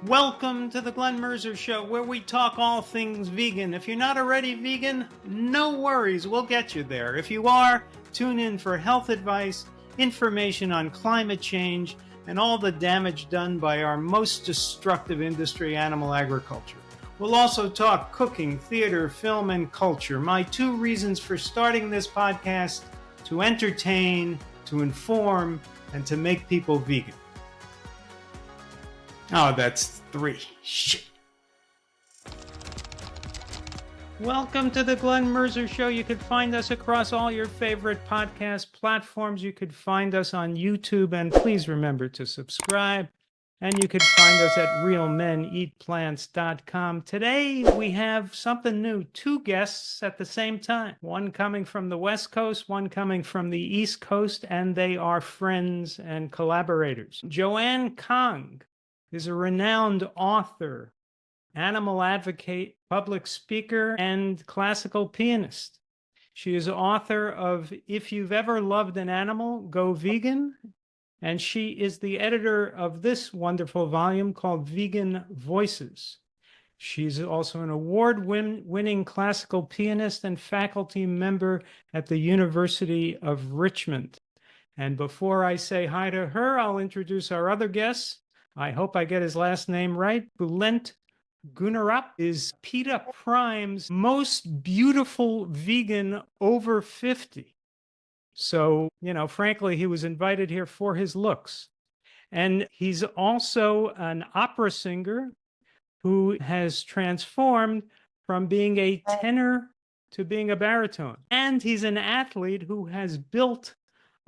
Welcome to the Glenn Mercer Show, where we talk all things vegan. If you're not already vegan, no worries, we'll get you there. If you are, tune in for health advice, information on climate change, and all the damage done by our most destructive industry, animal agriculture. We'll also talk cooking, theater, film, and culture. My 2 reasons for starting this podcast: to entertain, to inform, and to make people vegan. Oh, that's 3. Shit. Welcome to the Glenn Mercer Show. You could find us across all your favorite podcast platforms. You could find us on YouTube, and please remember to subscribe. And you could find us at realmeneatplants.com. Today, we have something new. 2 guests at the same time. One coming from the West Coast, one coming from the East Coast, and they are friends and collaborators. Joanne Kong is a renowned author, animal advocate, public speaker, and classical pianist. She is author of If You've Ever Loved an Animal, Go Vegan, and she is the editor of this wonderful volume called Vegan Voices. She's also an award-winning classical pianist and faculty member at the University of Richmond. And before I say hi to her, I'll introduce our other guests. I hope I get his last name right. Bülent Güneralp is PETA Prime's most beautiful vegan over 50. So, frankly, he was invited here for his looks. And he's also an opera singer who has transformed from being a tenor to being a baritone. And he's an athlete who has built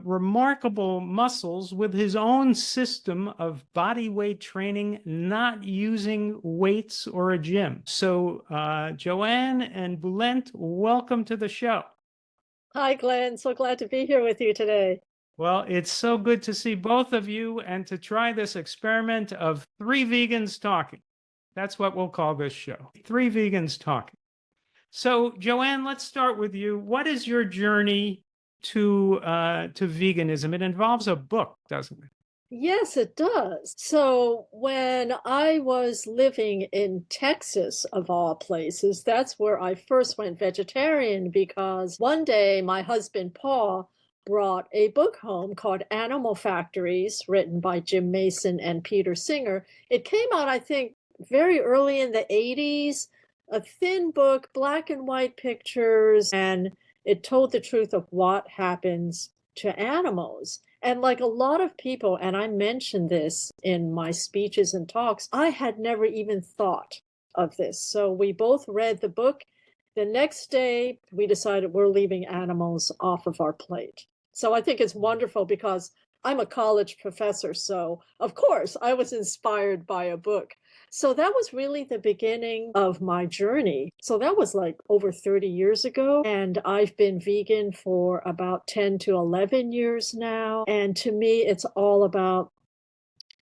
remarkable muscles with his own system of body weight training, not using weights or a gym. So, Joanne and Bulent, welcome to the show. Hi, Glenn. So glad to be here with you today. Well, it's so good to see both of you and to try this experiment of 3 vegans talking. That's what we'll call this show. 3 vegans talking. So, Joanne, let's start with you. What is your journey to veganism? It involves a book, doesn't it? Yes, it does. So when I was living in Texas, of all places, that's where I first went vegetarian, because one day my husband, Paul, brought a book home called Animal Factories, written by Jim Mason and Peter Singer. It came out, I think, very early in the 80s, a thin book, black and white pictures, and it told the truth of what happens to animals. And like a lot of people, and I mentioned this in my speeches and talks, I had never even thought of this. So we both read the book. The next day, we decided we're leaving animals off of our plate. So I think it's wonderful because I'm a college professor. So of course, I was inspired by a book. So that was really the beginning of my journey. So that was like over 30 years ago. And I've been vegan for about 10 to 11 years now. And to me, it's all about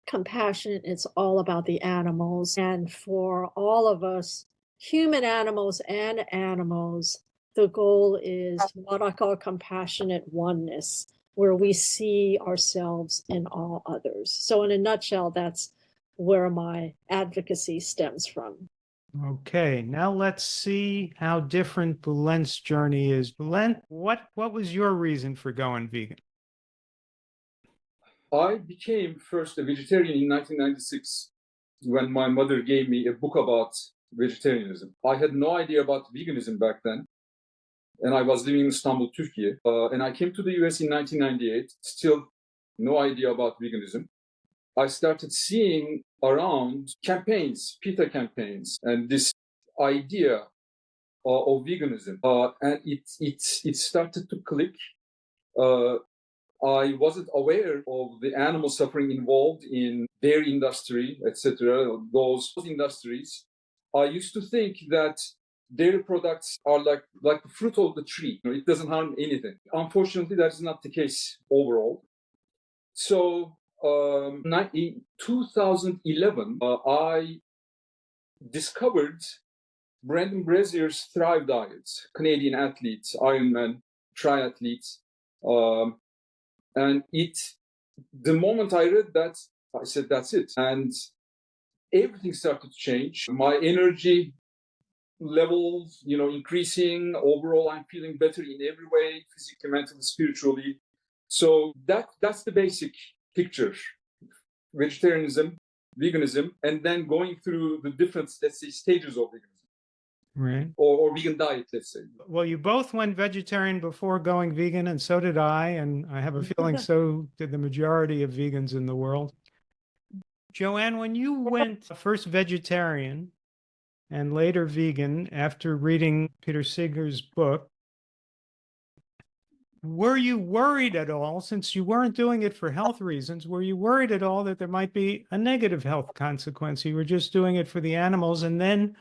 compassion. It's all about the animals. And for all of us, human animals and animals, the goal is what I call compassionate oneness, where we see ourselves in all others. So in a nutshell, that's where my advocacy stems from. Okay, now let's see how different Bulent's journey is. Bulent, what was your reason for going vegan? I became first a vegetarian in 1996 when my mother gave me a book about vegetarianism. I had no idea about veganism back then, and I was living in Istanbul, Turkey. And I came to the US in 1998, still no idea about veganism. I started seeing around campaigns, PETA campaigns, and this idea of veganism, and it started to click. I wasn't aware of the animal suffering involved in dairy industry, etc. Those industries. I used to think that dairy products are like the fruit of the tree. It doesn't harm anything. Unfortunately, that is not the case overall. So in 2011, I discovered Brandon Brazier's Thrive diets, Canadian athletes, Ironman, triathletes. And the moment I read that, I said, that's it. And everything started to change. My energy levels, increasing. Overall, I'm feeling better in every way, physically, mentally, spiritually. So that's the basic picture. Vegetarianism, veganism, and then going through the different, let's say, stages of veganism. Right. Or vegan diet, let's say. Well, you both went vegetarian before going vegan, and so did I. And I have a feeling so did the majority of vegans in the world. Joanne, when you went first vegetarian and later vegan after reading Peter Seeger's book, were you worried at all, since you weren't doing it for health reasons, were you worried at all that there might be a negative health consequence? You were just doing it for the animals, and then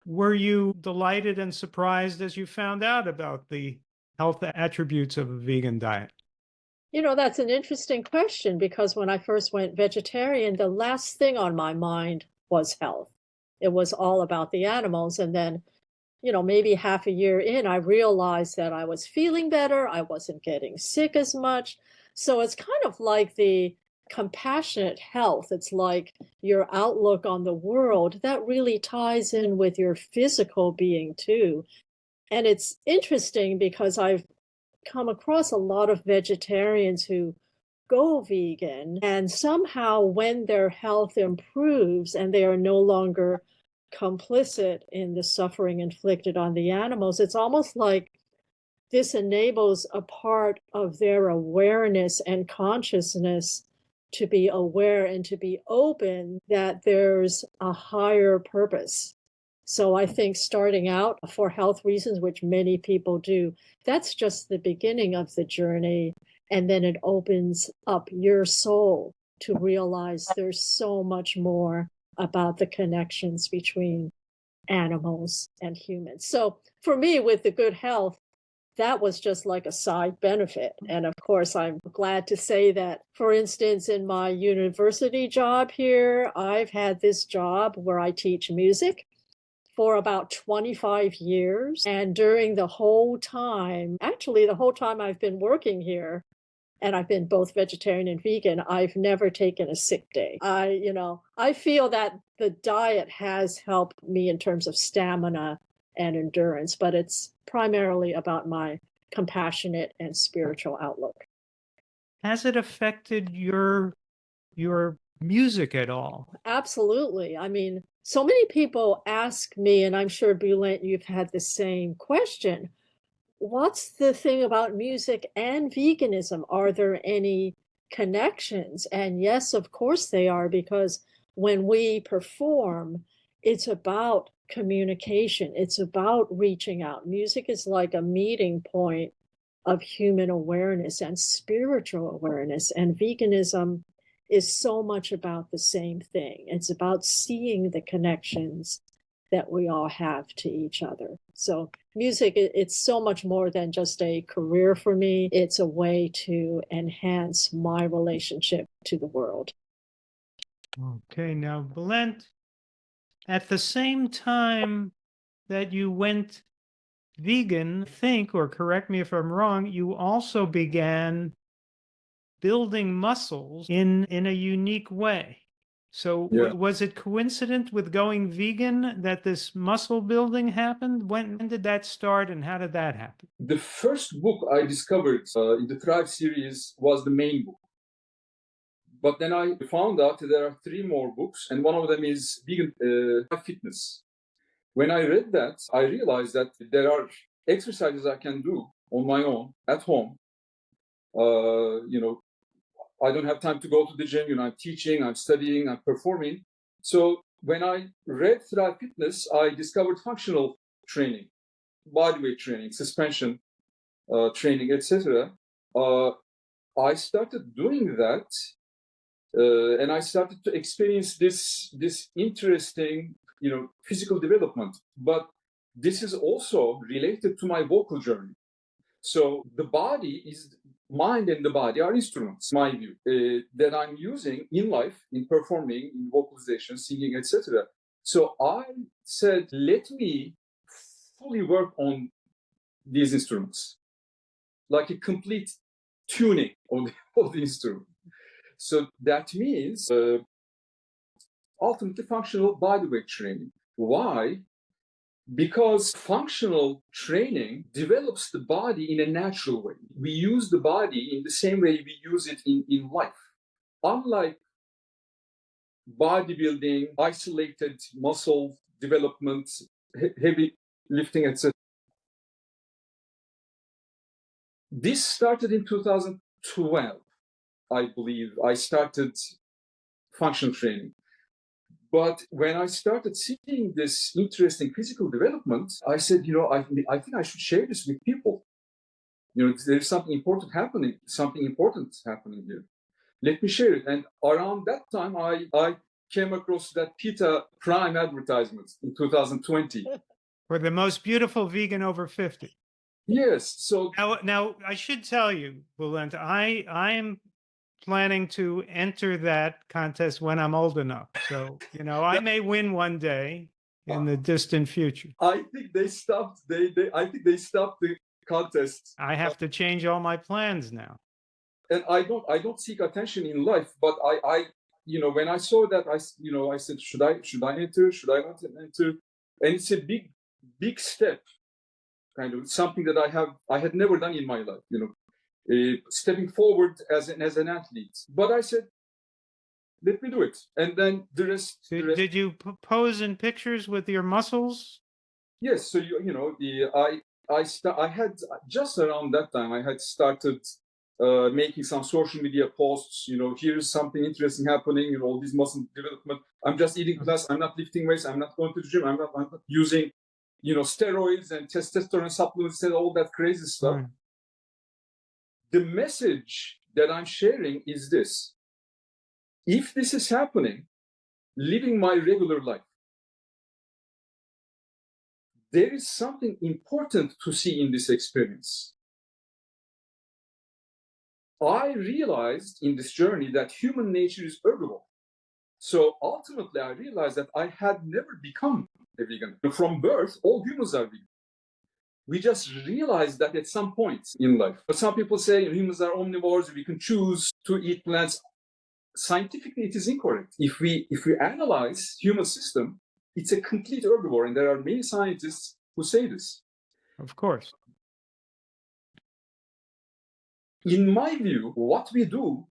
were you delighted and surprised as you found out about the health attributes of a vegan diet? That's an interesting question, because when I first went vegetarian, the last thing on my mind was health. It was all about the animals. And then, maybe half a year in, I realized that I was feeling better. I wasn't getting sick as much. So it's kind of like the compassionate health. It's like your outlook on the world that really ties in with your physical being too. And it's interesting because I've come across a lot of vegetarians who go vegan, and somehow when their health improves and they are no longer complicit in the suffering inflicted on the animals, it's almost like this enables a part of their awareness and consciousness to be aware and to be open that there's a higher purpose. So I think starting out for health reasons, which many people do, that's just the beginning of the journey. And then it opens up your soul to realize there's so much more about the connections between animals and humans. So for me, with the good health, that was just like a side benefit. And of course, I'm glad to say that, for instance, in my university job here, I've had this job where I teach music for about 25 years. And during the whole time, actually, the whole time I've been working here, and I've been both vegetarian and vegan, I've never taken a sick day. I feel that the diet has helped me in terms of stamina and endurance, but it's primarily about my compassionate and spiritual outlook. Has it affected your music at all? Absolutely. I mean, so many people ask me, and I'm sure, Bülent, you've had the same question. What's the thing about music and veganism? Are there any connections? And yes, of course they are, because when we perform, it's about communication. It's about reaching out. Music is like a meeting point of human awareness and spiritual awareness. And veganism is so much about the same thing. It's about seeing the connections that we all have to each other. So music, it's so much more than just a career for me. It's a way to enhance my relationship to the world. Okay, now, Bülent, at the same time that you went vegan, think, or correct me if I'm wrong, you also began building muscles in a unique way. So Yeah. was it coincident with going vegan that this muscle building happened? When did that start, and how did that happen? The first book I discovered in the Thrive series was the main book. But then I found out there are 3 more books, and one of them is Vegan Fitness. When I read that, I realized that there are exercises I can do on my own at home. I don't have time to go to the gym. I'm teaching, I'm studying, I'm performing. So when I read Thrive Fitness, I discovered functional training, bodyweight training, suspension training, etc. I started doing that, and I started to experience this interesting, physical development. But this is also related to my vocal journey. So the mind and the body are instruments, my view, that I'm using in life, in performing, in vocalization, singing, etc. So I said, let me fully work on these instruments, like a complete tuning of the instrument. So that means ultimately functional bodyweight training. Why? Because functional training develops the body in a natural way. We use the body in the same way we use it in life. Unlike bodybuilding, isolated muscle development, heavy lifting, etc. This started in 2012, I believe. I started functional training. But when I started seeing this interesting physical development, I said, I think I should share this with people. There's something important happening here. Let me share it. And around that time, I came across that PETA Prime advertisement in 2020. For the most beautiful vegan over 50. Yes. So now I should tell you, Bulent, I am planning to enter that contest when I'm old enough. So, I may win one day in the distant future. I think they stopped. I think they stopped the contest. I have to change all my plans now. And I don't seek attention in life, but I when I saw that, I said, should I enter? Should I not enter? And it's a big step, kind of something that I had never done in my life, stepping forward as an athlete. But I said, let me do it. And then the rest. Did you pose in pictures with your muscles? Yes. So I had just around that time I had started making some social media posts. Here's something interesting happening. All this muscle development. I'm just eating less. I'm not lifting weights. I'm not going to the gym. I'm not using steroids and testosterone supplements and all that crazy stuff. Right. The message that I'm sharing is this. If this is happening, living my regular life, there is something important to see in this experience. I realized in this journey that human nature is herbivore. So ultimately, I realized that I had never become a vegan. From birth, all humans are vegan. We just realized that at some point in life. But some people say humans are omnivores, we can choose to eat plants. Scientifically, it is incorrect. If we analyze human system, it's a complete herbivore, and there are many scientists who say this. Of course. In my view, what we do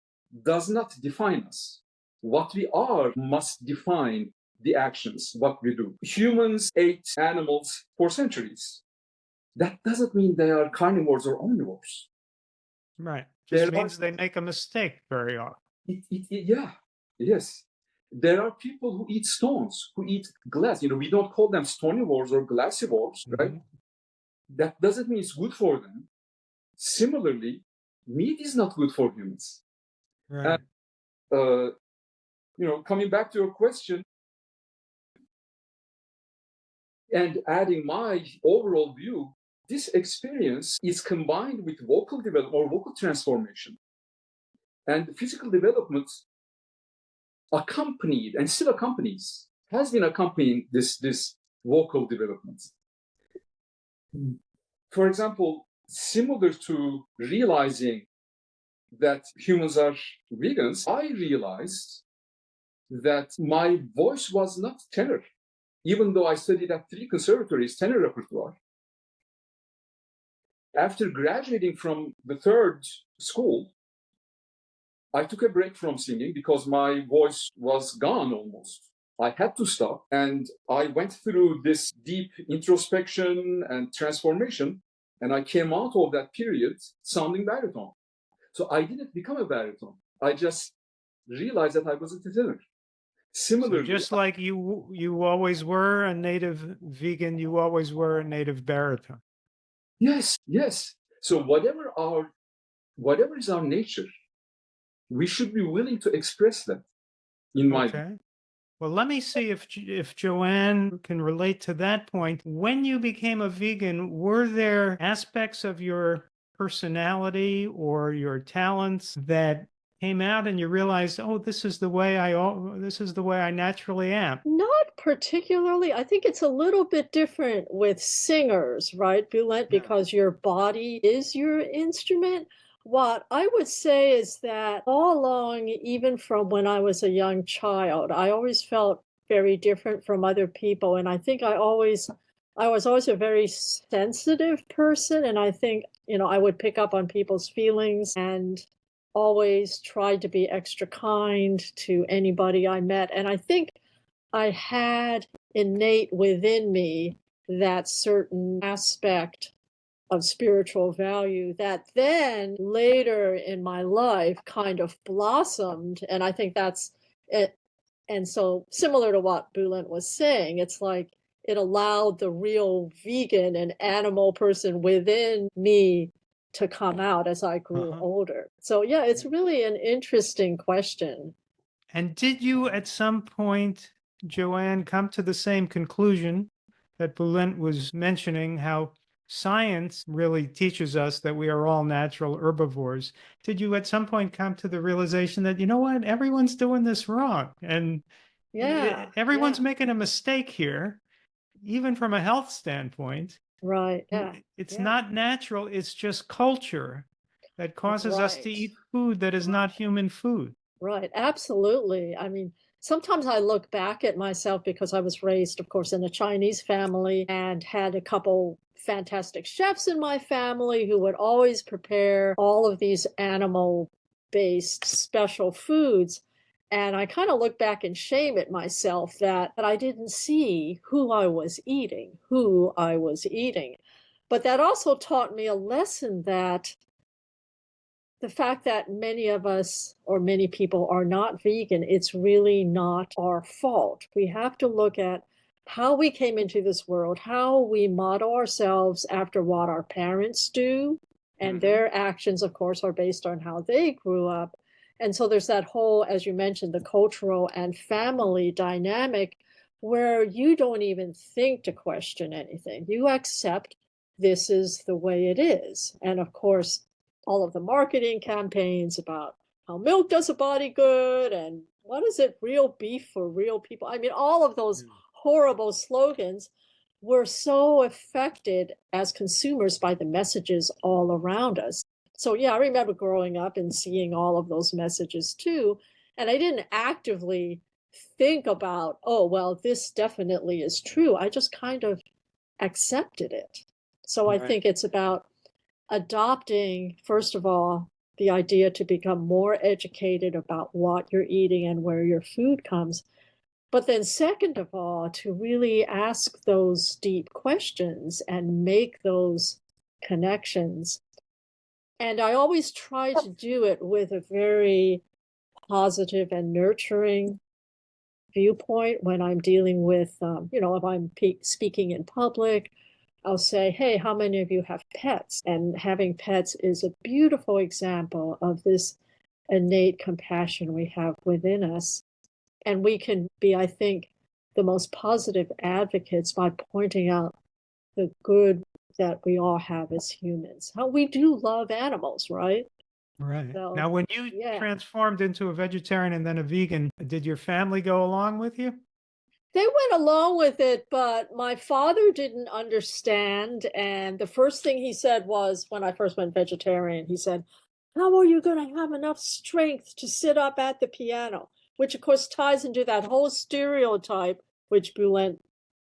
does not define us. What we are must define the actions, what we do. Humans ate animals for centuries. That doesn't mean they are carnivores or omnivores. Right. Just means they make a mistake very often. Yes. There are people who eat stones, who eat glass. We don't call them stonivores or glassivores, right? That doesn't mean it's good for them. Similarly, meat is not good for humans. Right. And, coming back to your question and adding my overall view, this experience is combined with vocal development or vocal transformation. And physical development accompanied and still accompanies, has been accompanying this vocal development. For example, similar to realizing that humans are vegans, I realized that my voice was not tenor, even though I studied at 3 conservatories, tenor repertoire. After graduating from the 3rd school, I took a break from singing because my voice was gone almost. I had to stop, and I went through this deep introspection and transformation, and I came out of that period sounding baritone. So I didn't become a baritone. I just realized that I wasn't a tenor. Similarly, so just like you always were a native vegan, you always were a native baritone. Yes. So whatever is our nature, we should be willing to express that. In my view. Well, let me see if Joanne can relate to that point. When you became a vegan, were there aspects of your personality or your talents that came out and you realized, oh, this is the way I naturally am? Not particularly. I think it's a little bit different with singers, right, Bülent? Because your body is your instrument. What I would say is that all along, even from when I was a young child, I always felt very different from other people. And I think I was always a very sensitive person. And I think, I would pick up on people's feelings and always tried to be extra kind to anybody I met. And I think I had innate within me that certain aspect of spiritual value that then later in my life kind of blossomed. And I think that's it. And so, similar to what Bülent was saying, it's like it allowed the real vegan and animal person within me to come out as I grew Uh-huh. older. So, yeah, it's really an interesting question. And did you at some point, Joanne, come to the same conclusion that Bulent was mentioning, how science really teaches us that we are all natural herbivores? Did you at some point come to the realization that, you know what, everyone's doing this wrong and Yeah, everyone's yeah, making a mistake here, even from a health standpoint? right. Yeah, It's yeah, not natural, it's just culture that causes us to right. eat food that is not human food. Right, absolutely. I mean, sometimes I look back at myself because I was raised, of course, in a Chinese family and had a couple fantastic chefs in my family who would always prepare all of these animal-based special foods. And I kind of look back and shame at myself that I didn't see who I was eating, who I was eating. But that also taught me a lesson that the fact that many of us or many people are not vegan, it's really not our fault. We have to look at how we came into this world, how we model ourselves after what our parents do. And Mhm. their actions, of course, are based on how they grew up. And so there's that whole, as you mentioned, the cultural and family dynamic where you don't even think to question anything. You accept this is the way it is. And of course, all of the marketing campaigns about how milk does a body good and what is it, real beef for real people. I mean, all of those horrible slogans were so affected as consumers by the messages all around us. So, yeah, I remember growing up and seeing all of those messages too. And I didn't actively think about, oh, well, this definitely is true. I just kind of accepted it. So I Right. think it's about adopting, first of all, the idea to become more educated about what you're eating and where your food comes. But then, second of all, to really ask those deep questions and make those connections. And I always try to do it with a very positive and nurturing viewpoint when I'm dealing with, if I'm speaking in public. I'll say, hey, how many of you have pets? And having pets is a beautiful example of this innate compassion we have within us. And we can be, I think, the most positive advocates by pointing out the good that we all have as humans. How we do love animals, right? Right. So, Now, when you yeah. transformed into a vegetarian and then a vegan, did your family go along with you? They went along with it, but my father didn't understand. And the first thing he said was, when I first went vegetarian, he said, how are you going to have enough strength to sit up at the piano? Which, of course, ties into that whole stereotype, which Bülent,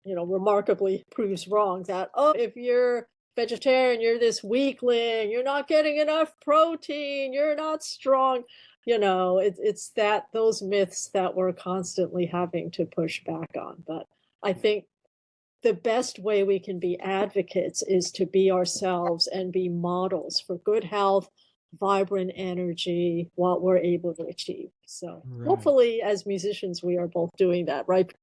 remarkably proves wrong, that, oh, if you're vegetarian, you're this weakling, you're not getting enough protein, you're not strong. It's that those myths that we're constantly having to push back on. But I think the best way we can be advocates is to be ourselves and be models for good health, vibrant energy, what we're able to achieve. So Right. hopefully, as musicians, we are both doing that, right?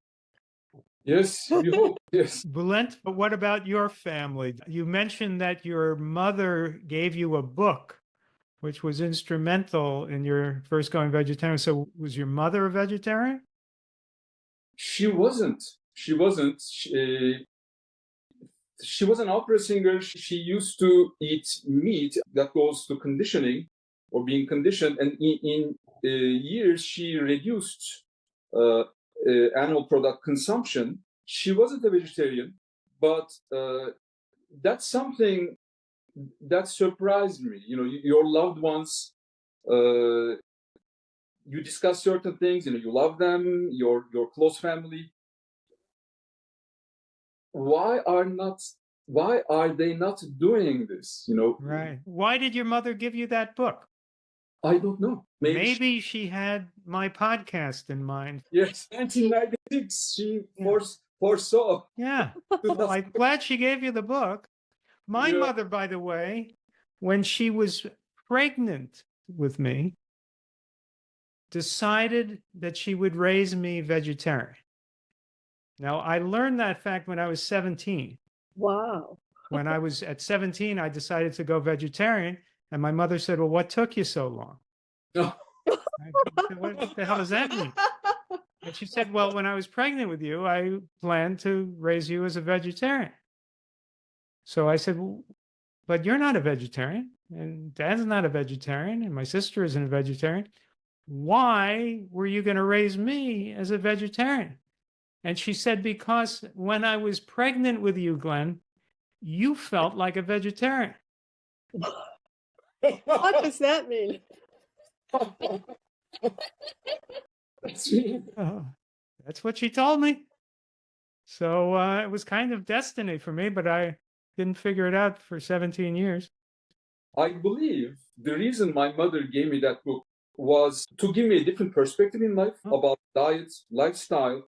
Yes, we hope. Yes. Bulent, but what about your family? You mentioned that your mother gave you a book, which was instrumental in your first going vegetarian. So was your mother a vegetarian? She wasn't. She wasn't. She was an opera singer. She used to eat meat that goes to conditioning or being conditioned. And in years, she reduced animal product consumption. She wasn't a vegetarian, but that's something that surprised me. Your loved ones, you discuss certain things, you love them, your close family. Why are they not doing this? Right. Why did your mother give you that book? I don't know. Maybe she had my podcast in mind. Yes, 1996. She Yeah. foresaw. Yeah. Well, I'm glad she gave you the book. My Yeah. mother, by the way, when she was pregnant with me, decided that she would raise me vegetarian. Now, I learned that fact when I was 17. Wow. When I was at 17, I decided to go vegetarian. And my mother said, well, what took you so long? No. I said, what the hell does that mean? And she said, well, when I was pregnant with you, I planned to raise you as a vegetarian. So I said, well, but you're not a vegetarian, and Dad's not a vegetarian, and my sister isn't a vegetarian. Why were you going to raise me as a vegetarian? And she said, because when I was pregnant with you, Glenn, you felt like a vegetarian. What does that mean? That's what she told me. So it was kind of destiny for me, but I didn't figure it out for 17 years. I believe the reason my mother gave me that book was to give me a different perspective in life about diet, lifestyle.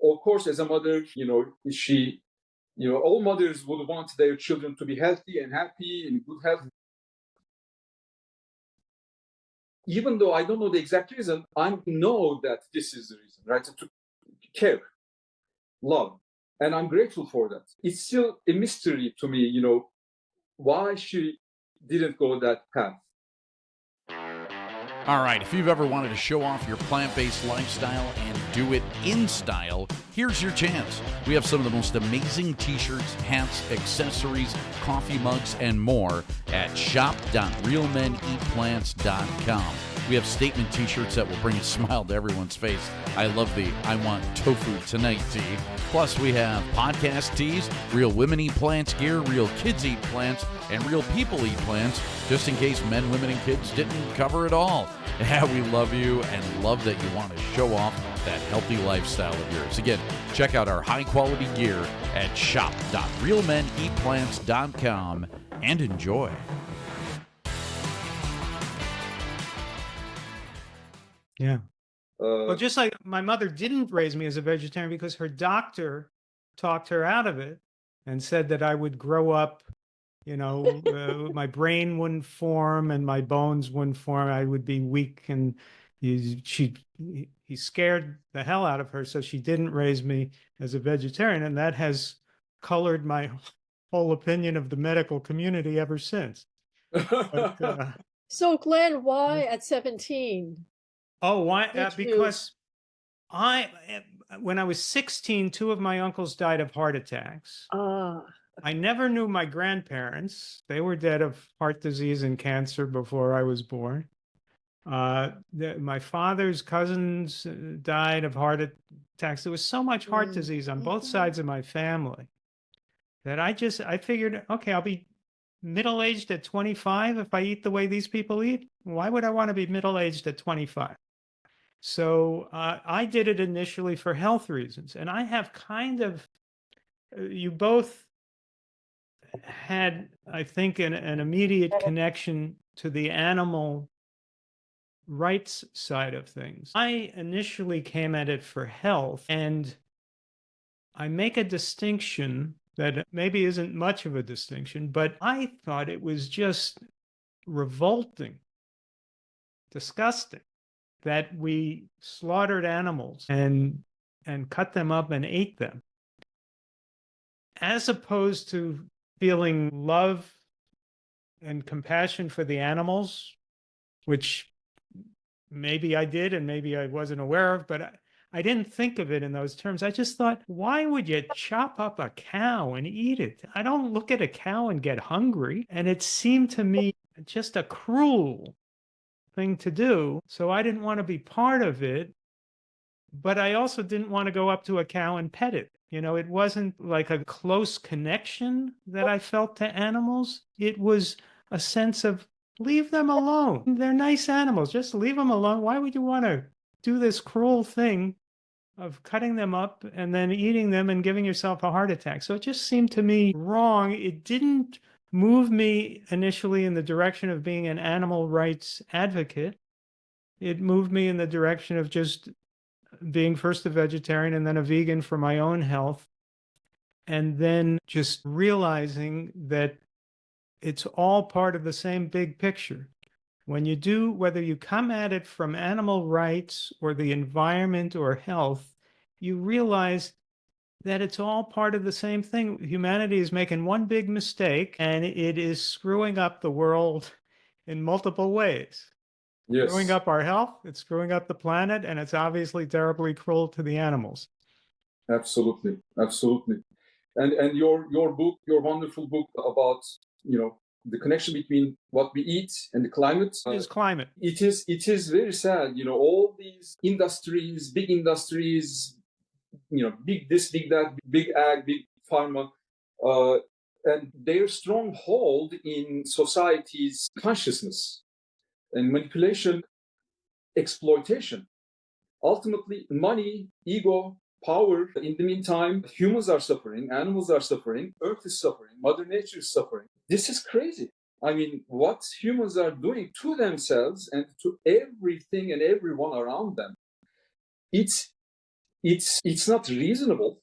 Of course, as a mother, she, all mothers would want their children to be healthy and happy and good health. Even though I don't know the exact reason, I know that this is the reason, right? To care, love. And I'm grateful for that. It's still a mystery to me, why she didn't go that path. All right, if you've ever wanted to show off your plant-based lifestyle and do it in style, here's your chance. We have some of the most amazing t-shirts, hats, accessories, coffee mugs, and more at shop.realmeneatplants.com. We have statement t-shirts that will bring a smile to everyone's face. I love the I want tofu tonight tee. Plus, we have podcast tees, Real Women Eat Plants gear, Real Kids Eat Plants, and Real People Eat Plants, just in case men, women, and kids didn't cover it all. Yeah, we love you and love that you want to show off that healthy lifestyle of yours. Again, check out our high-quality gear at shop.realmeneatplants.com and enjoy. Yeah. Well, just like my mother didn't raise me as a vegetarian because her doctor talked her out of it and said that I would grow up, my brain wouldn't form and my bones wouldn't form. I would be weak, and he scared the hell out of her. So she didn't raise me as a vegetarian. And that has colored my whole opinion of the medical community ever since. But, So, Glenn, why at 17? Oh, why? Because when I was 16, two of my uncles died of heart attacks. I never knew my grandparents. They were dead of heart disease and cancer before I was born. My father's cousins died of heart attacks. There was so much heart disease on both sides of my family that I figured, okay, I'll be middle-aged at 25 if I eat the way these people eat. Why would I want to be middle-aged at 25? So I did it initially for health reasons. And I have kind of, you both had, I think, an immediate connection to the animal rights side of things. I initially came at it for health, and I make a distinction that maybe isn't much of a distinction, but I thought it was just revolting, disgusting, that we slaughtered animals and cut them up and ate them, as opposed to feeling love and compassion for the animals, which maybe I did and maybe I wasn't aware of, but I didn't think of it in those terms. I just thought, why would you chop up a cow and eat it? I don't look at a cow and get hungry. And it seemed to me just a cruel thing to do. So I didn't want to be part of it. but I also didn't want to go up to a cow and pet it. It wasn't like a close connection that I felt to animals. It was a sense of leave them alone. They're nice animals. Just leave them alone. Why would you want to do this cruel thing of cutting them up and then eating them and giving yourself a heart attack? So it just seemed to me wrong. It didn't move me initially in the direction of being an animal rights advocate. It moved me in the direction of just being first a vegetarian and then a vegan for my own health. And then just realizing that it's all part of the same big picture. Whether you come at it from animal rights or the environment or health, you realize that it's all part of the same thing. Humanity is making one big mistake, and it is screwing up the world in multiple ways. Yes. Screwing up our health, it's screwing up the planet, and it's obviously terribly cruel to the animals. Absolutely, absolutely. And your book, your wonderful book about the connection between what we eat and the climate. Is climate. It is very sad. All these industries, big industries, big this, big that, big ag, big pharma, and their stronghold in society's consciousness and manipulation, exploitation. Ultimately, money, ego, power. In the meantime, humans are suffering, animals are suffering, Earth is suffering, Mother Nature is suffering. This is crazy. I mean, what humans are doing to themselves and to everything and everyone around them, it's not reasonable,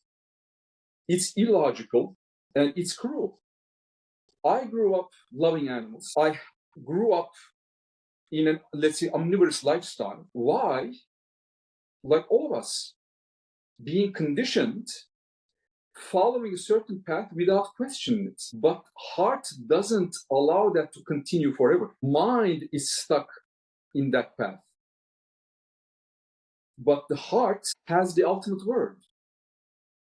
it's illogical, and it's cruel. I grew up loving animals. I grew up in a, let's say, omnivorous lifestyle. Why? Like all of us, being conditioned, following a certain path without questioning it. But heart doesn't allow that to continue forever. Mind is stuck in that path. But the heart has the ultimate word.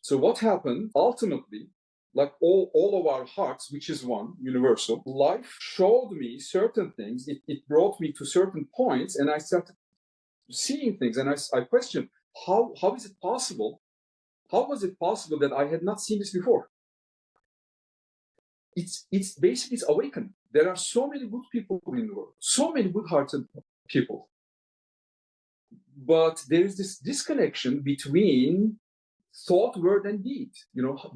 So what happened ultimately, like all of our hearts, which is one, universal, life showed me certain things. It brought me to certain points, and I started seeing things, and I questioned, how is it possible? How was it possible that I had not seen this before? It's basically it's awakened. There are so many good people in the world, so many good-hearted people. But there is this disconnection between thought, word, and deed.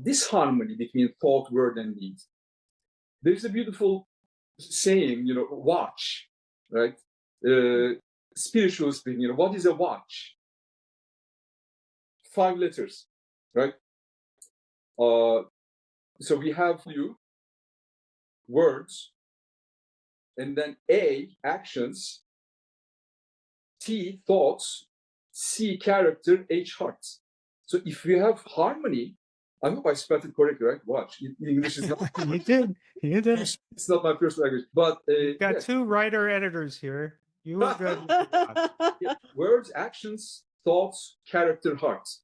Disharmony between thought, word, and deed. There's a beautiful saying, watch, right? Spiritual speaking, what is a watch? 5 letters, right? So we have words, and then A, actions, T, thoughts, C, character, H, hearts. So if we have harmony, I hope I spelled it correctly, right? Watch. English is not. You did. It's not my first language, but you've got 2 writer-editors here. You were good. Yeah. Words, actions, thoughts, character, hearts.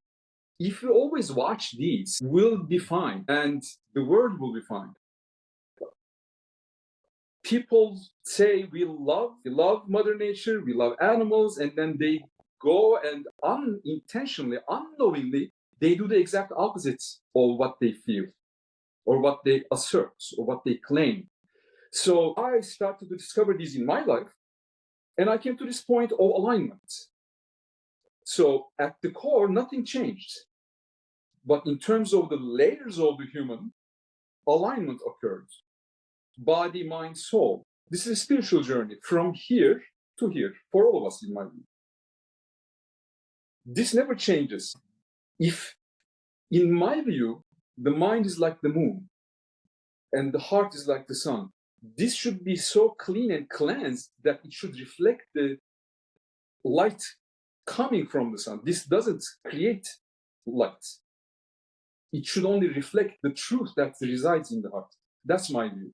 If we always watch these, we'll be fine, and the world will be fine. People say we love Mother Nature, we love animals, and then they go and unintentionally, unknowingly, they do the exact opposite of what they feel, or what they assert, or what they claim. So I started to discover these in my life, and I came to this point of alignment. So at the core, nothing changed. But in terms of the layers of the human, alignment occurred. Body, mind, soul. This is a spiritual journey from here to here for all of us, in my view. This never changes. If, in my view, the mind is like the moon and the heart is like the sun, this should be so clean and cleansed that it should reflect the light coming from the sun. This doesn't create light. It should only reflect the truth that resides in the heart. That's my view.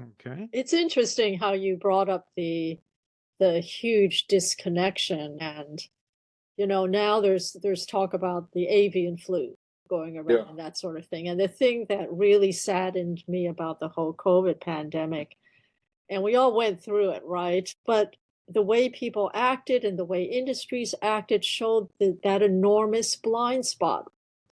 Okay. It's interesting how you brought up the huge disconnection, and now there's talk about the avian flu going around and that sort of thing. And the thing that really saddened me about the whole COVID pandemic, and we all went through it, right? But the way people acted and the way industries acted showed that enormous blind spot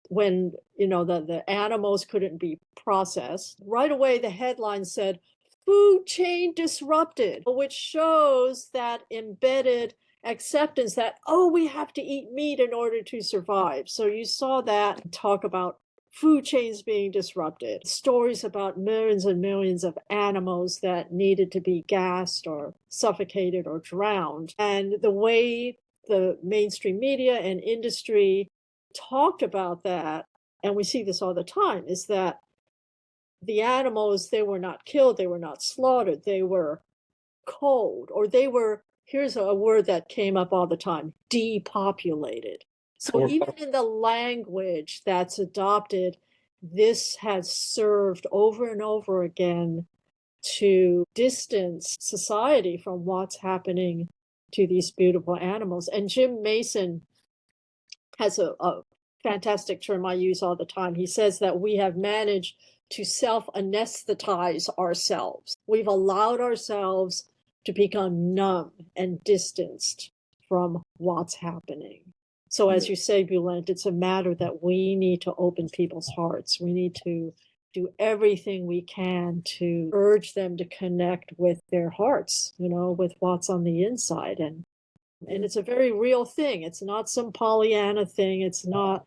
when, the animals couldn't be processed. Right away, the headline said, food chain disrupted, which shows that embedded acceptance that, oh, we have to eat meat in order to survive. So you saw that talk about food chains being disrupted, stories about millions and millions of animals that needed to be gassed or suffocated or drowned. And the way the mainstream media and industry talked about that, and we see this all the time, is that the animals, they were not killed, they were not slaughtered, they were cold, or they were, here's a word that came up all the time, depopulated. So even in the language that's adopted, this has served over and over again to distance society from what's happening to these beautiful animals. And Jim Mason has a fantastic term I use all the time. He says that we have managed to self-anesthetize ourselves. We've allowed ourselves to become numb and distanced from what's happening. So as you say, Bülent, it's a matter that we need to open people's hearts. We need to do everything we can to urge them to connect with their hearts, with what's on the inside. And it's a very real thing. It's not some Pollyanna thing. It's not,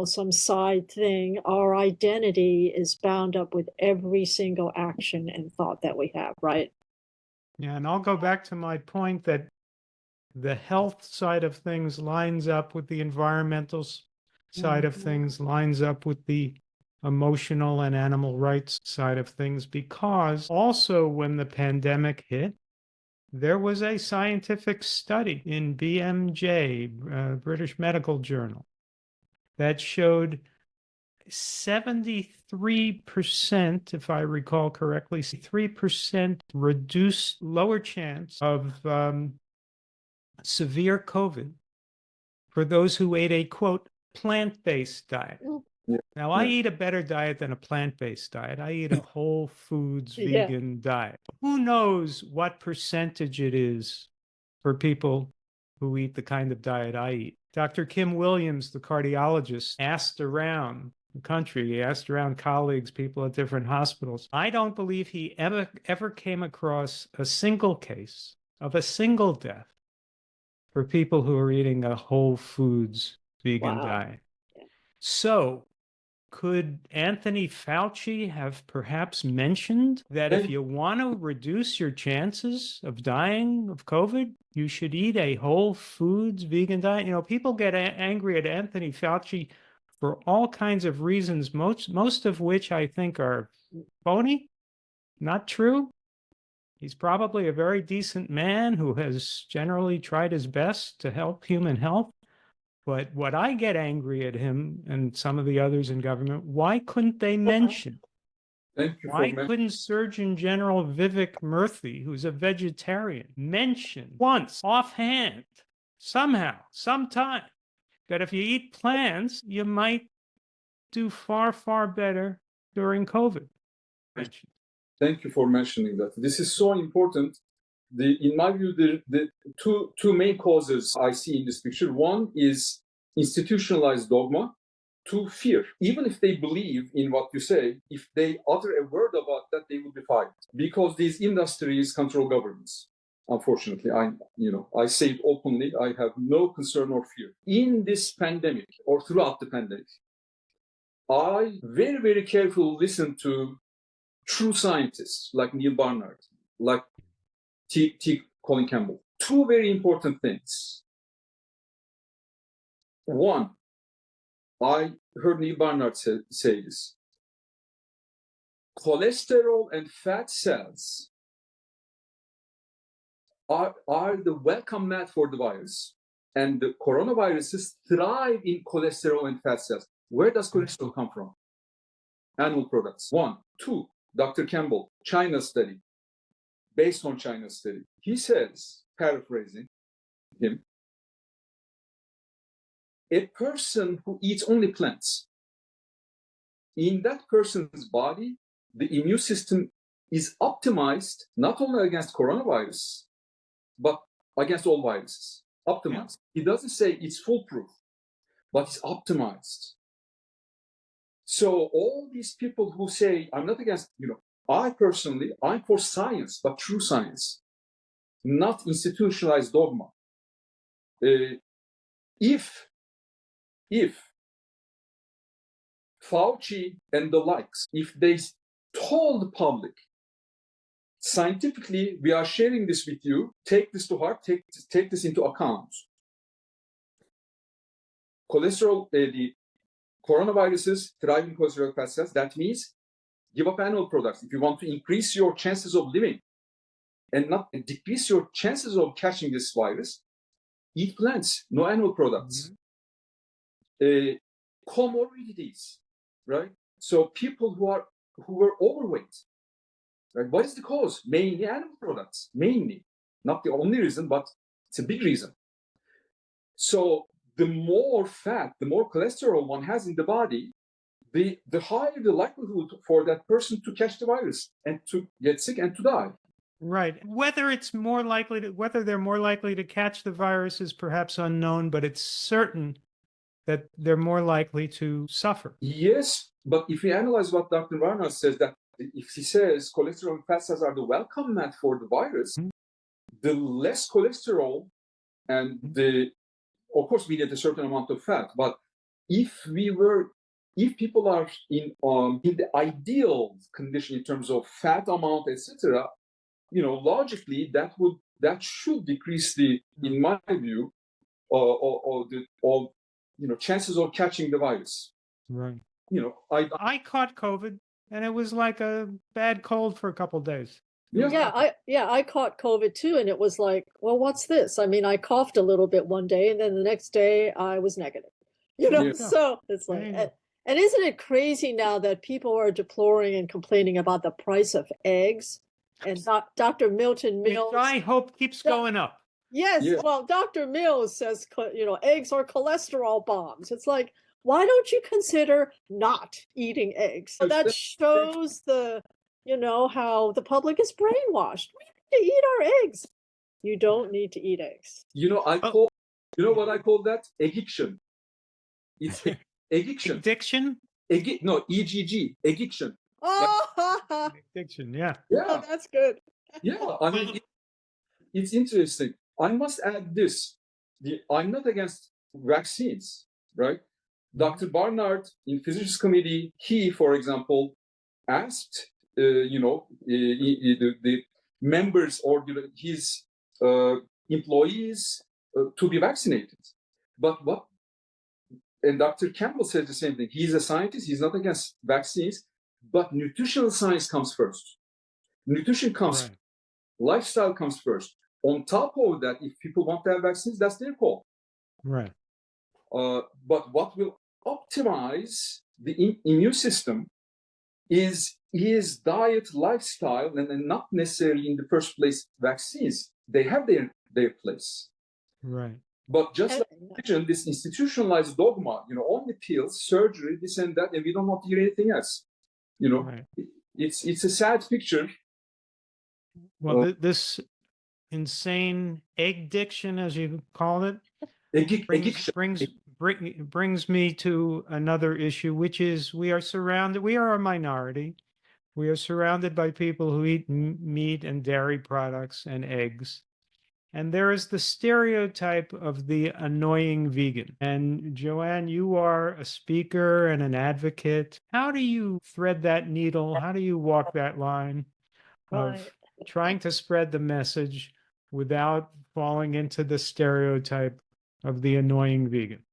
some side thing. Our identity is bound up with every single action and thought that we have, right? Yeah, and I'll go back to my point that the health side of things lines up with the environmental side of things, lines up with the emotional and animal rights side of things, because also when the pandemic hit, there was a scientific study in BMJ, British Medical Journal, that showed 73%, if I recall correctly, 3% reduced lower chance of severe COVID for those who ate a, quote, plant-based diet. Yeah. Now, I eat a better diet than a plant-based diet. I eat a whole foods vegan diet. Who knows what percentage it is for people who eat the kind of diet I eat? Dr. Kim Williams, the cardiologist, asked around the country, he asked around colleagues, people at different hospitals. I don't believe he ever came across a single case of a single death for people who are eating a whole foods vegan diet. Yeah. So could Anthony Fauci have perhaps mentioned that if you want to reduce your chances of dying of COVID, you should eat a whole foods vegan diet? People get angry at Anthony Fauci for all kinds of reasons, most of which I think are phony, not true. He's probably a very decent man who has generally tried his best to help human health. But what I get angry at him and some of the others in government, why couldn't they mention? Why couldn't Surgeon General Vivek Murthy, who's a vegetarian, mention once offhand, somehow, sometime, that if you eat plants, you might do far, far better during COVID? Thank you for mentioning that. This is so important. In my view, the two main causes I see in this picture. One is institutionalized dogma. Two, fear. Even if they believe in what you say, if they utter a word about that, they will be fired because these industries control governments. Unfortunately, I say it openly. I have no concern or fear. In this pandemic or throughout the pandemic, I very, very carefully listen to true scientists like Neil Barnard, like T. Colin Campbell. Two very important things. One, I heard Neil Barnard say this. Cholesterol and fat cells are the welcome mat for the virus. And the coronaviruses thrive in cholesterol and fat cells. Where does cholesterol come from? Animal products. One. Two, Dr. Campbell, China study. Based on China study. He says, paraphrasing him, a person who eats only plants, in that person's body, the immune system is optimized not only against coronavirus, but against all viruses. Optimized. He doesn't say it's foolproof, but it's optimized. So all these people who say, I'm not against, I personally, I'm for science, but true science, not institutionalized dogma. If Fauci and the likes, if they told the public, scientifically, we are sharing this with you, take this to heart, take this into account. Cholesterol, the coronaviruses thrive in cholesterol fat cells. That means give up animal products. If you want to increase your chances of living and not decrease your chances of catching this virus, eat plants, no animal products. Comorbidities, right? So people who were overweight, right? What is the cause? Mainly animal products, mainly. Not the only reason, but it's a big reason. So the more fat, the more cholesterol one has in the body, the higher the likelihood for that person to catch the virus and to get sick and to die. Right. Whether they're more likely to catch the virus is perhaps unknown, but it's certain that they're more likely to suffer. Yes, but if we analyze what Dr. Barnard says, that if he says cholesterol and fat cells are the welcome mat for the virus, the less cholesterol and of course we need a certain amount of fat, but if people are in the ideal condition in terms of fat amount, etc., logically that should decrease in my view, chances of catching the virus. Right. I caught COVID, and it was like a bad cold for a couple of days. I caught COVID too, and it was like, well, what's this? I mean, I coughed a little bit one day, and then the next day I was negative. So it's like, and isn't it crazy now that people are deploring and complaining about the price of eggs? And Dr. Milton Mills, which I hope keeps going up. Yes, well, Dr. Mills says, eggs are cholesterol bombs. It's like, why don't you consider not eating eggs? So that shows how the public is brainwashed. We need to eat our eggs. You don't need to eat eggs. What I call that? Addiction. It's addiction. Addiction? EGG. Addiction. Oh, addiction, yeah. Oh, that's good. Yeah, I mean, it's interesting. I must add this. I'm not against vaccines, right? Dr. Barnard in Physicians Committee, he, for example, asked, the members or his employees to be vaccinated. And Dr. Campbell said the same thing. He's a scientist. He's not against vaccines, but nutritional science comes first. Nutrition comes, right. Lifestyle comes first. On top of that, if people want to have vaccines, that's their call. Right. But what will optimize the immune system is diet, lifestyle, and not necessarily in the first place vaccines. They have their place. Right. But just like I mentioned, this institutionalized dogma, only pills, surgery, this and that, and we don't want to hear anything else. Right. It's a sad picture. Well, this insane egg diction, as you call it, brings me to another issue, which is we are a minority. We are surrounded by people who eat meat and dairy products and eggs. And there is the stereotype of the annoying vegan. And Joanne, you are a speaker and an advocate. How do you thread that needle? How do you walk that line of trying to spread the message without falling into the stereotype of the annoying vegan?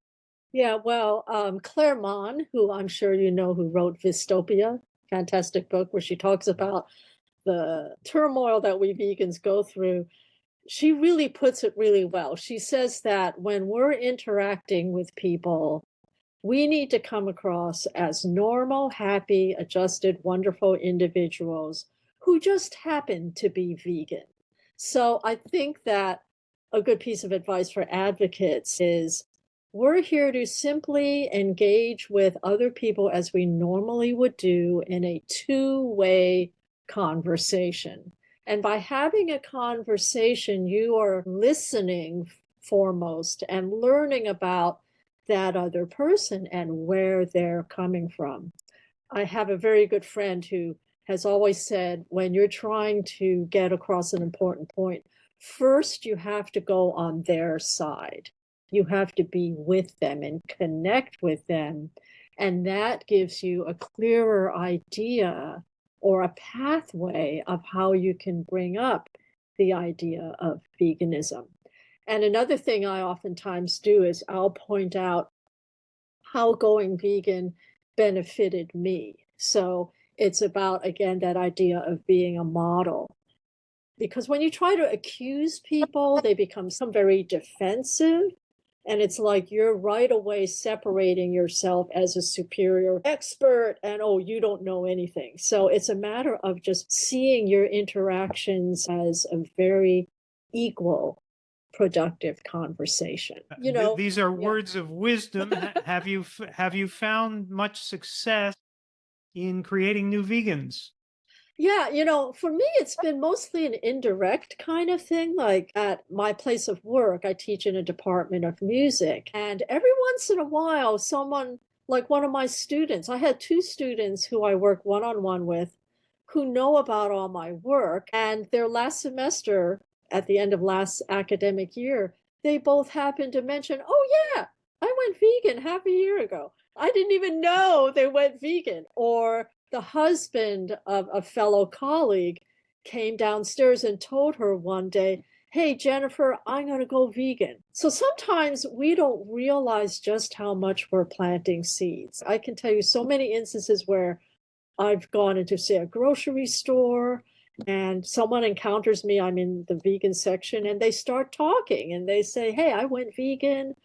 Yeah, well, Claremont, who I'm sure you know, who wrote Vistopia, fantastic book where she talks about the turmoil that we vegans go through. She really puts it really well. She says that when we're interacting with people, we need to come across as normal, happy, adjusted, wonderful individuals who just happen to be vegan. So I think that a good piece of advice for advocates is we're here to simply engage with other people as we normally would do in a two-way conversation. And by having a conversation, you are listening foremost and learning about that other person and where they're coming from. I have a very good friend who has always said, when you're trying to get across an important point, first you have to go on their side. You have to be with them and connect with them. And that gives you a clearer idea or a pathway of how you can bring up the idea of veganism. And another thing I oftentimes do is I'll point out how going vegan benefited me. So it's about, again, that idea of being a model. Because when you try to accuse people, they become very defensive. And it's like you're right away separating yourself as a superior expert and, oh, you don't know anything. So it's a matter of just seeing your interactions as a very equal, productive conversation. These are yeah. words of wisdom. Have you found much success in creating new vegans? Yeah, for me, it's been mostly an indirect kind of thing. Like at my place of work, I teach in a department of music. And every once in a while, someone, like one of my students, I had two students who I work one-on-one with who know about all my work. And their last semester, at the end of last academic year, they both happened to mention, oh, yeah, I went vegan half a year ago. I didn't even know they went vegan. Or the husband of a fellow colleague came downstairs and told her one day, hey, Jennifer, I'm going to go vegan. So sometimes we don't realize just how much we're planting seeds. I can tell you so many instances where I've gone into, say, a grocery store and someone encounters me, I'm in the vegan section, and they start talking and they say, hey, I went vegan.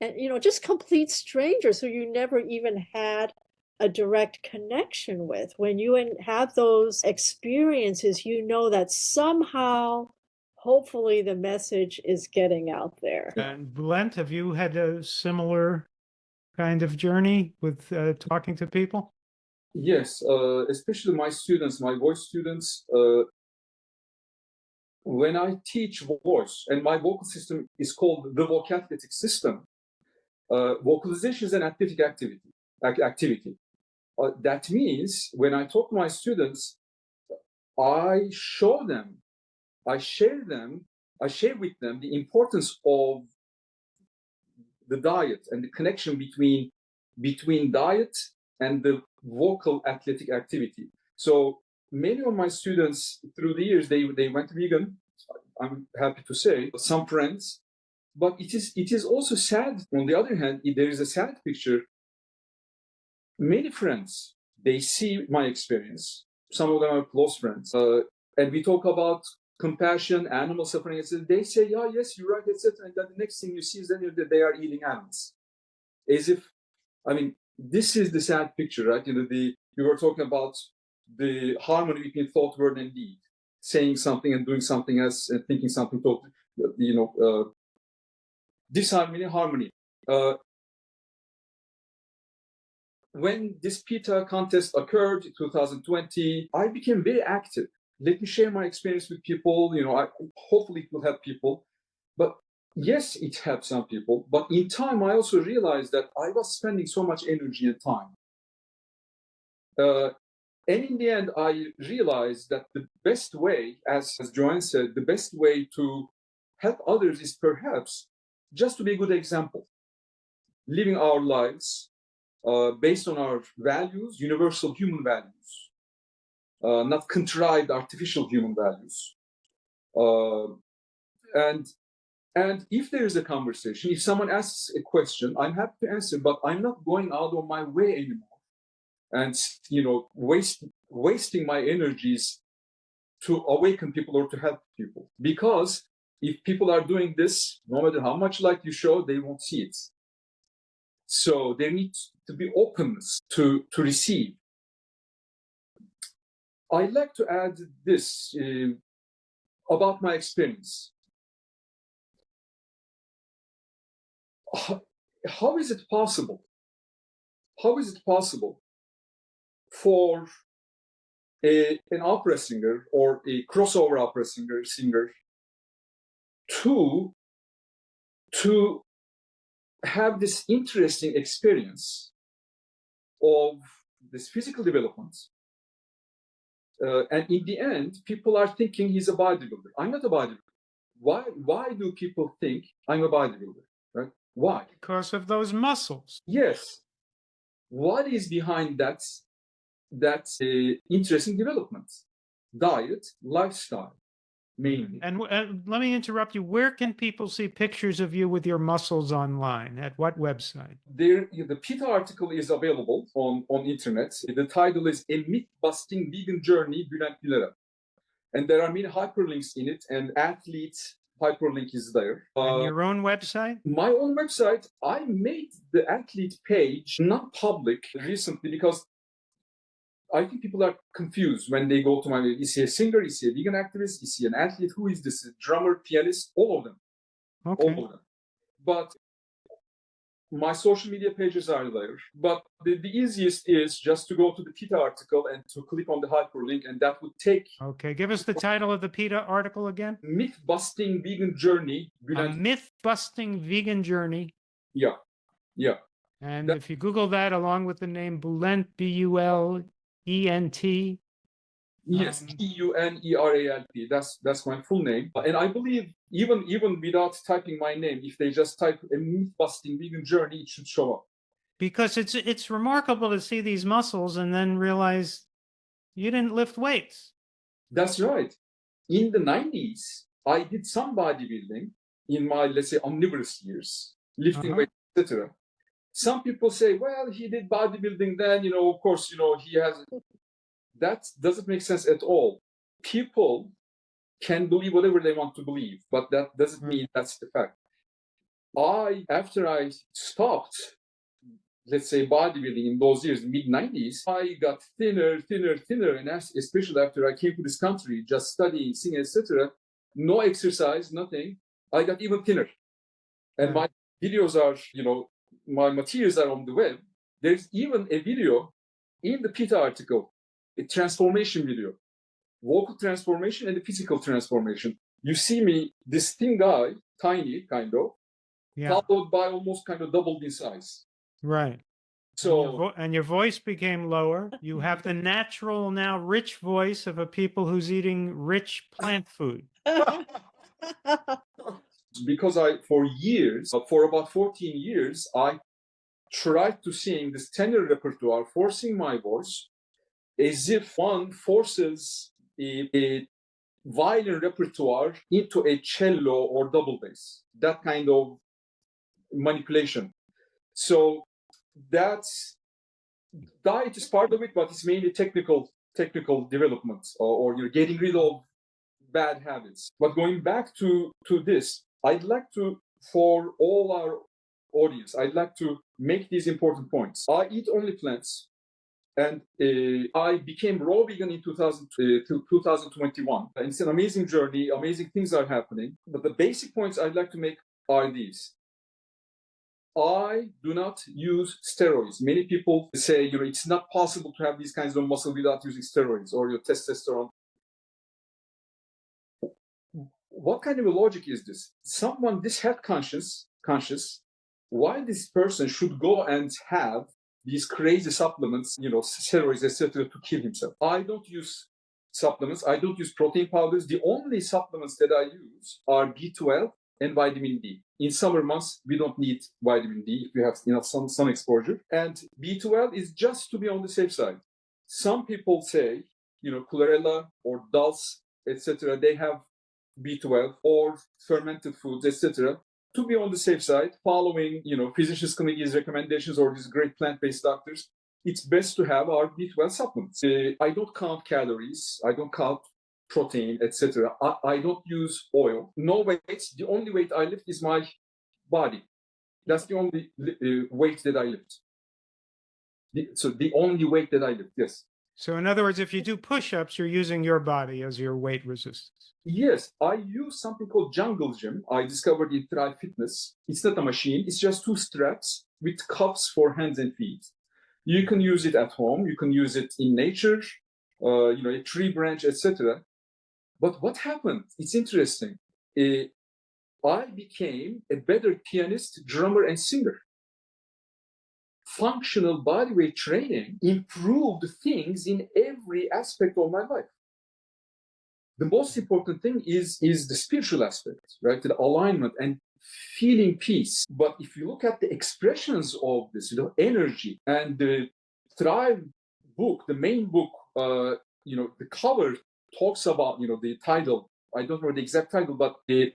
And, just complete strangers who you never even had a direct connection with. When you have those experiences, you know that somehow, hopefully, the message is getting out there. And Bülent, have you had a similar kind of journey with talking to people? Yes, especially my students, my voice students. When I teach voice, and my vocal system is called the vocathetic system, vocalization is an athletic activity. That means when I talk to my students, I show them, I share with them the importance of the diet and the connection between diet and the vocal athletic activity. So many of my students through the years, they went vegan. I'm happy to say, some friends, but it is also sad. On the other hand, there is a sad picture. Many friends, they see my experience. Some of them are close friends, and we talk about compassion, animal suffering, etc. They say, "Yeah, yes, you're right," etc. And then the next thing you see is that they are eating animals, as if, I mean, this is the sad picture, right? We were talking about the harmony between thought, word, and deed, saying something and doing something else, and thinking something totally, disharmony, harmony. When this PETA contest occurred in 2020, I became very active. Let me share my experience with people. Hopefully it will help people. But yes, it helped some people. But in time, I also realized that I was spending so much energy and time. And in the end, I realized that the best way, as Joanne said, the best way to help others is perhaps just to be a good example, living our lives based on our values, universal human values, not contrived artificial human values. And if there is a conversation, if someone asks a question, I'm happy to answer, but I'm not going out of my way anymore and wasting my energies to awaken people or to help people. Because if people are doing this, no matter how much light you show, they won't see it. So there needs to be openness to receive. I'd like to add this about my experience. How is it possible? How is it possible for an opera singer or a crossover opera singer to have this interesting experience of this physical development. And in the end, people are thinking he's a bodybuilder. I'm not a bodybuilder. Why do people think I'm a bodybuilder? Right? Why? Because of those muscles. Yes. What is behind that interesting development? Diet, lifestyle, mainly. And let me interrupt you. Where can people see pictures of you with your muscles online? At what website? The PETA article is available on internet. The title is A Myth-Busting Vegan Journey, Bülent Güneralp. And there are many hyperlinks in it, and athlete hyperlink is there. And your own website? My own website, I made the athlete page not public recently because I think people are confused when they go to my, is he a singer, is he a vegan activist, is he an athlete, who is this, a drummer, pianist, all of them. Okay. All of them. But my social media pages are there. But the easiest is just to go to the PETA article and to click on the hyperlink, and that would take... Okay, give us the title of the PETA article again. Myth-Busting Vegan Journey. A Myth-Busting Vegan Journey. Yeah, yeah. And if you Google that along with the name Bulent, B-U-L-E-N-T. Yes, G-U-N-E-R-A-L-P. That's my full name. And I believe even without typing my name, if they just type a myth-busting vegan journey, it should show up. Because it's remarkable to see these muscles and then realize you didn't lift weights. That's right. In the 90s, I did some bodybuilding in my, let's say, omnivorous years, lifting weights, etc. Some people say, well, he did bodybuilding then, of course, he has... That doesn't make sense at all. People can believe whatever they want to believe, but that doesn't mean that's the fact. After I stopped, let's say, bodybuilding in those years, mid-90s, I got thinner, and especially after I came to this country, just studying, singing, etc., no exercise, nothing, I got even thinner. And my videos are, my materials are on the web. There's even a video in the PETA article, a transformation video, vocal transformation and the physical transformation. You see me, this thin guy, tiny kind of, followed by almost kind of doubled in size. Right. So and your voice became lower. You have the natural, now rich voice of a people who's eating rich plant food. Because for about 14 years, I tried to sing this tenor repertoire, forcing my voice, as if one forces a violin repertoire into a cello or double bass, that kind of manipulation. So that's diet is part of it, but it's mainly technical development or you're getting rid of bad habits. But going back to this, I'd like to, for all our audience, I'd like to make these important points. I eat only plants. And I became raw vegan in 2021. It's an amazing journey. Amazing things are happening. But the basic points I'd like to make are these. I do not use steroids. Many people say, it's not possible to have these kinds of muscle without using steroids or your testosterone. What kind of a logic is this? Someone this health conscious, why this person should go and have these crazy supplements, steroids, etc., to kill himself? I don't use supplements. I don't use protein powders. The only supplements that I use are B12 and vitamin D. In summer months, we don't need vitamin D if we have enough sun exposure. And B12 is just to be on the safe side. Some people say, chlorella or dulse, etc., they have B12 or fermented foods, etc., to be on the safe side, following, physicians' committee's recommendations or these great plant-based doctors, it's best to have our B12 supplements. I don't count calories. I don't count protein, etc. I don't use oil. No weights. The only weight I lift is my body. That's the only weight that I lift. So the only weight that I lift, yes. So in other words, if you do push-ups, you're using your body as your weight resistance. Yes, I use something called Jungle Gym. I discovered in Thrive Fitness. It's not a machine. It's just 2 straps with cuffs for hands and feet. You can use it at home. You can use it in nature. a tree branch, etc. But what happened? It's interesting. I became a better pianist, drummer, and singer. Functional bodyweight training improved things in every aspect of my life. The most important thing is the spiritual aspect, right? The alignment and feeling peace. But if you look at the expressions of this, energy, and the Thrive book, the main book, the cover talks about, the title, I don't know the exact title, but the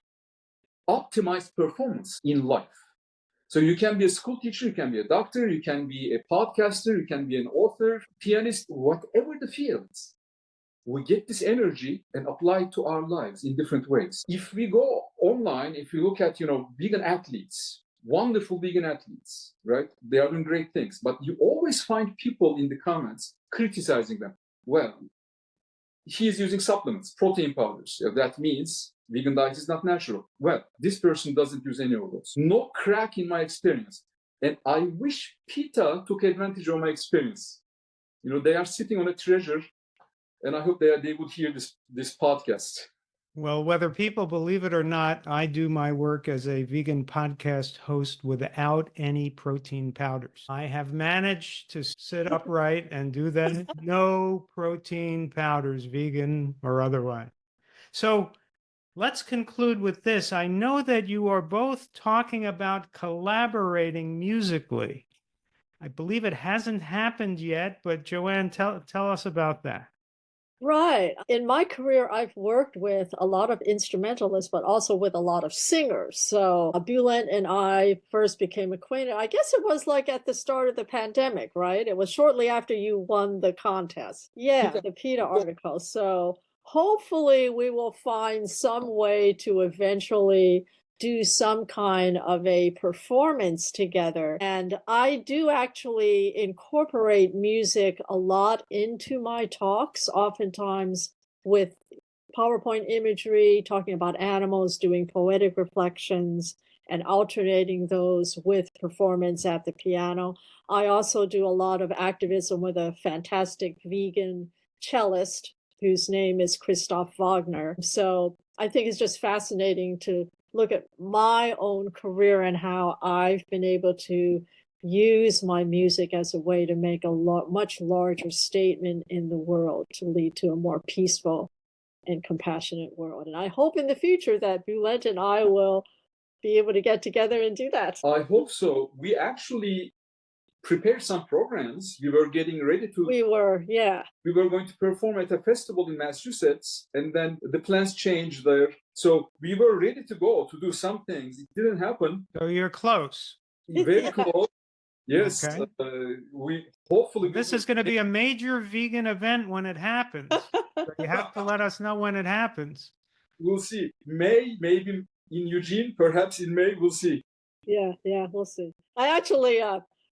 optimized performance in life. So you can be a school teacher, you can be a doctor, you can be a podcaster, you can be an author, pianist, whatever the fields. We get this energy and apply it to our lives in different ways. If we go online, if you look at, vegan athletes, wonderful vegan athletes, right? They are doing great things, but you always find people in the comments criticizing them. Well, he is using supplements, protein powders. That means vegan diet is not natural. Well, this person doesn't use any of those. No crack in my experience. And I wish PETA took advantage of my experience. They are sitting on a treasure, and I hope they would hear this podcast. Well, whether people believe it or not, I do my work as a vegan podcast host without any protein powders. I have managed to sit upright and do that. No protein powders, vegan or otherwise. So let's conclude with this. I know that you are both talking about collaborating musically. I believe it hasn't happened yet, but Joanne, tell us about that. Right. In my career, I've worked with a lot of instrumentalists, but also with a lot of singers. So Bülent and I first became acquainted. I guess it was like at the start of the pandemic, right? It was shortly after you won the contest. Yeah, the PETA article. So hopefully we will find some way to eventually do some kind of a performance together. And I do actually incorporate music a lot into my talks, oftentimes with PowerPoint imagery, talking about animals, doing poetic reflections, and alternating those with performance at the piano. I also do a lot of activism with a fantastic vegan cellist whose name is Christoph Wagner. So I think it's just fascinating to look at my own career and how I've been able to use my music as a way to make a much larger statement in the world to lead to a more peaceful and compassionate world. And I hope in the future that Bülent and I will be able to get together and do that. I hope so. We actually prepared some programs. We were getting ready to. We were going to perform at a festival in Massachusetts, and then the plans changed there. So we were ready to go to do some things. It didn't happen. So you're close. Very close. Yes. Okay. We hopefully. This is going to be a major vegan event when it happens. So you have to let us know when it happens. We'll see. May, maybe in Eugene, perhaps in May, we'll see. Yeah, we'll see. I actually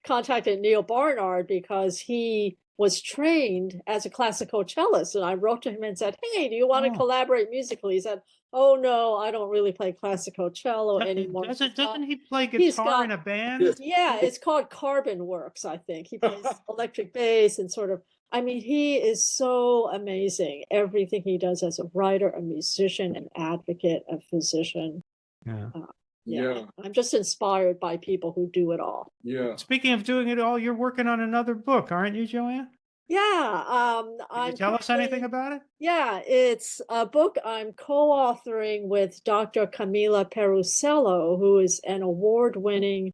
contacted Neil Barnard because he was trained as a classical cellist, and I wrote to him and said, "Hey, do you want to collaborate musically?" He said, "Oh no, I don't really play classical cello anymore." Doesn't he play guitar in a band? Yes. Yeah, it's called Carbon Works, I think. He plays electric bass and sort of. I mean, he is so amazing. Everything he does as a writer, a musician, an advocate, a physician. Yeah. I'm just inspired by people who do it all. Yeah. Speaking of doing it all, you're working on another book, aren't you, Joanne? Yeah. Can you tell us anything about it? Yeah, it's a book I'm co-authoring with Dr. Camila Perusello, who is an award-winning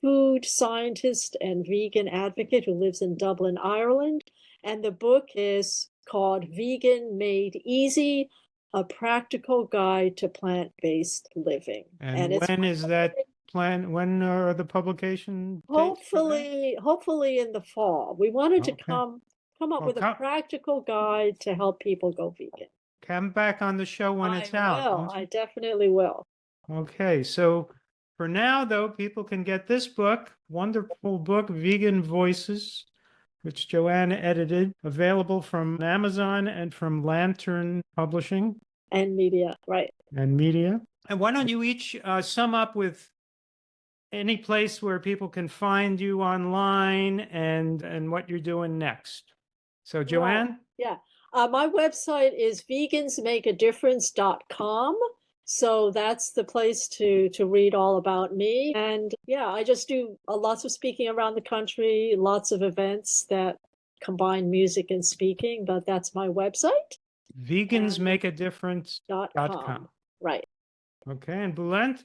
food scientist and vegan advocate who lives in Dublin, Ireland. And the book is called Vegan Made Easy, A Practical Guide to Plant-Based Living. And when is that plan? When are the publication dates? Hopefully in the fall. We wanted to come up with a practical guide to help people go vegan. Come back on the show when it's out. I definitely will. Okay, so for now, though, people can get this book, wonderful book, Vegan Voices, which Joanne edited, available from Amazon and from Lantern Publishing. And media, right. And media. And why don't you each sum up with any place where people can find you online and what you're doing next. So Joanne? Yeah. My website is vegansmakeadifference.com. So that's the place to read all about me. And yeah, I just do lots of speaking around the country, lots of events that combine music and speaking, but that's my website. Vegansmakeadifference.com. Right. Okay, and Bülent?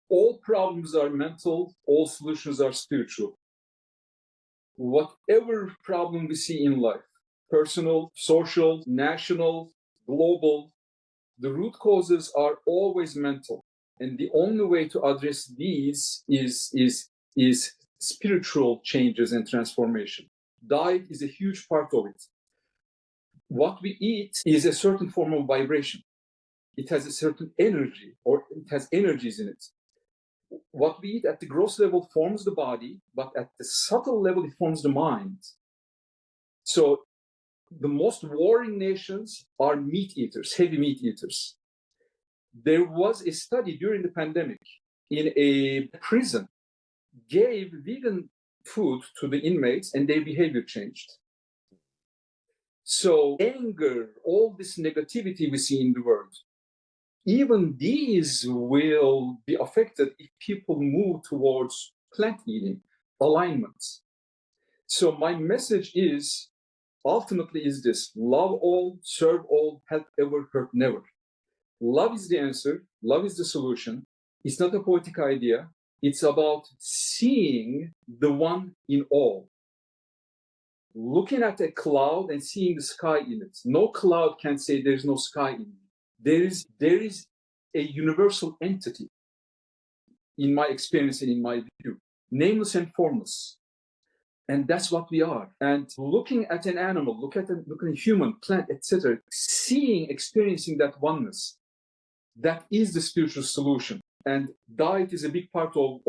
All problems are mental, all solutions are spiritual. Whatever problem we see in life, personal, social, national, global, the root causes are always mental. And the only way to address these is spiritual changes and transformation. Diet is a huge part of it. What we eat is a certain form of vibration. It has a certain energy, or it has energies in it. What we eat at the gross level forms the body, but at the subtle level, it forms the mind. So the most warring nations are meat eaters, heavy meat eaters. There was a study during the pandemic in a prison, gave vegan food to the inmates and their behavior changed. So anger, all this negativity we see in the world, even these will be affected if people move towards plant eating, alignments. So my message is, ultimately is this: love all, serve all, help ever, hurt never. Love is the answer. Love is the solution. It's not a poetic idea. It's about seeing the one in all. Looking at a cloud and seeing the sky in it. No cloud can say there's no sky in it. There is a universal entity, in my experience and in my view, nameless and formless. And that's what we are. And looking at an animal, looking at a human, plant, etc., seeing, experiencing that oneness, that is the spiritual solution. And diet is a big part of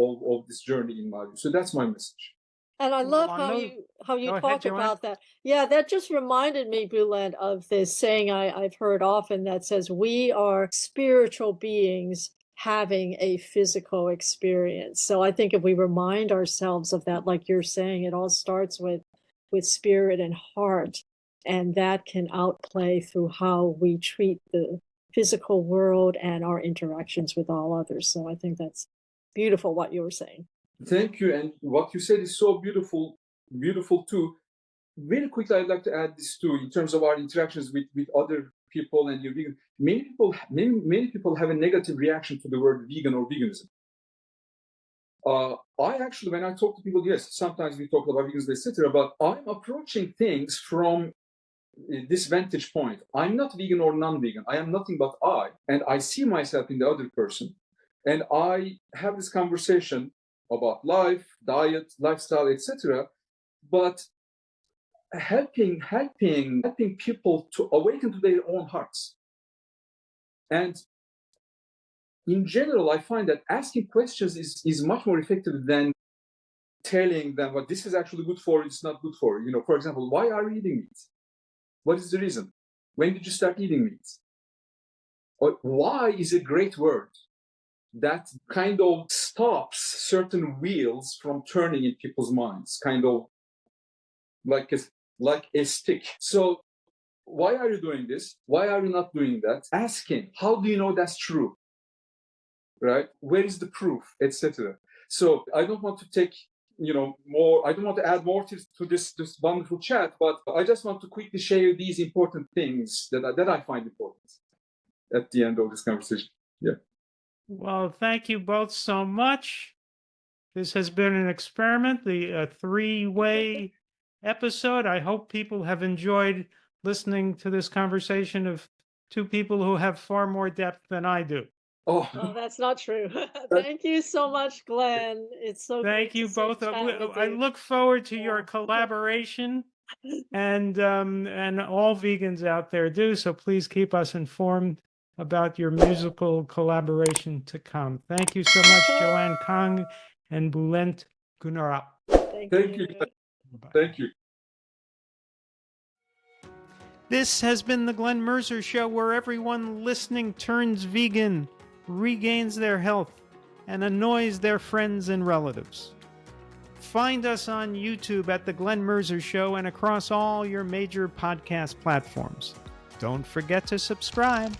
this journey in my view. So that's my message. And I love Well, how you Go ahead, talked Joanne. about that. Yeah, that just reminded me, Bülent, of this saying I've heard often that says, we are spiritual beings having a physical experience. So I think if we remind ourselves of that, like you're saying, it all starts with spirit and heart, and that can outplay through how we treat the physical world and our interactions with all others. So I think that's beautiful what you were saying. Thank you. And what you said is so beautiful too. Very quickly, I'd like to add this too, in terms of our interactions with other people and your vegan. Many people have a negative reaction to the word vegan or veganism. I actually, when I talk to people, yes, sometimes we talk about veganism, etc., but I'm approaching things from this vantage point. I'm not vegan or non-vegan. I am nothing but I, and I see myself in the other person, and I have this conversation about life, diet, lifestyle, etc., but helping people to awaken to their own hearts. And in general, I find that asking questions is much more effective than telling them what this is actually good for, it's not good for. For example, why are you eating meat? What is the reason? When did you start eating meat? Or why is a great word that kind of stops certain wheels from turning in people's minds, kind of like a stick. So why are you doing this? Why are you not doing that? Asking, how do you know that's true? Right? Where is the proof, etc. So I don't want to take more. I don't want to add more to this wonderful chat, but I just want to quickly share these important things that I find important at the end of this conversation. Yeah. Well, thank you both so much. This has been an experiment, the three-way episode. I hope people have enjoyed listening to this conversation of two people who have far more depth than I do. Oh, that's not true. Thank you so much, Glenn. It's so Thank great you to both. chat with I you. look forward to your collaboration, and all vegans out there do. So please keep us informed about your musical collaboration to come. Thank you so much, Joanne Kong and Bülent Güneralp. Thank you. Thank you. This has been the Glenn Mercer Show, where everyone listening turns vegan, regains their health, and annoys their friends and relatives. Find us on YouTube at The Glen Merzer Show and across all your major podcast platforms. Don't forget to subscribe.